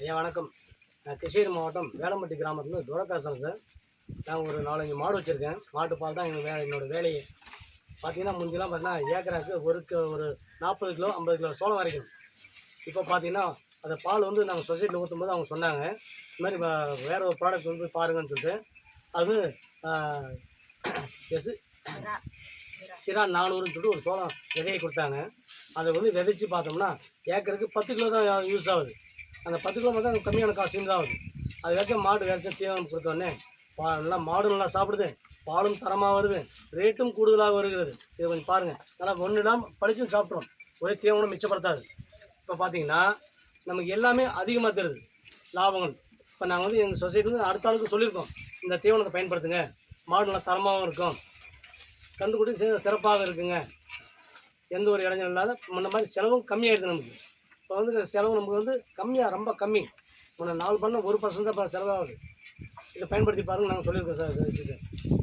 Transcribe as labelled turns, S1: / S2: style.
S1: ஐயா வணக்கம். நான் கிருஷ்ணகிரி மாவட்டம் வேலம்பட்டி கிராமத்துலேருந்து துரக்காசன் சார். நான் ஒரு 4-5 மாடு வச்சுருக்கேன். மாட்டுப்பால் தான் என்னோடய வேலையை. பார்த்தீங்கன்னா முந்திலாம் பார்த்தீங்கன்னா ஏக்கராக்கு ஒரு 40 கிலோ 50 கிலோ சோளம் வரைக்கும். இப்போ பார்த்தீங்கன்னா அந்த பால் வந்து நாங்கள் சொசைட்டியில் ஊற்றும்போது அவங்க சொன்னாங்க, இது மாதிரி வேறு ஒரு ப்ராடக்ட் வந்து பாருங்கன்னு சொல்லிட்டு. அது எஸ் சிரா 400ன்னு சொல்லிட்டு ஒரு சோளம் விதையை கொடுத்தாங்க. அதை வந்து விதைச்சி பார்த்தோம்னா ஏக்கருக்கு 10 கிலோ தான் யூஸ் ஆகுது. அந்த 10 கிலோ மட்டும் கம்மியான காஸ்டியூம் தான் ஆகுது. அது வரைக்கும் மாடு வேறு தீவனம் கொடுத்தோடனே நல்லா மாடும் நல்லா சாப்பிடுது, பாலும் தரமாக வருது, ரேட்டும் கூடுதலாக வருகிறது. இதை கொஞ்சம் பாருங்கள். நல்லா ஒன்று இல்லாமல் படிச்சும் சாப்பிட்றோம், ஒரே தீவனம் மிச்சப்படுத்தாது. இப்போ பார்த்தீங்கன்னா நமக்கு எல்லாமே அதிகமாக தருது லாபங்கள். இப்போ நாங்கள் வந்து எங்கள் சொசைட்டி வந்து அடுத்த ஆளுக்கு சொல்லியிருக்கோம், இந்த தீவனத்தை பயன்படுத்துங்க, மாடு நல்லா தரமாகவும் இருக்கும், கண்டுக்குட்டி சிறப்பாக இருக்குங்க, எந்த ஒரு இடைஞ்சலும் இல்லாத. முன்ன மாதிரி செலவும் கம்மியாகிடுது நமக்கு. இப்போ வந்து செலவு நமக்கு வந்து கம்மியாக, ரொம்ப கம்மி. முன்ன 4 பண்ண 1% தான் இப்போ செலவாகுது. இதை பயன்படுத்தி பாருங்கள் நாங்கள் சொல்லியிருக்கோம் சார்.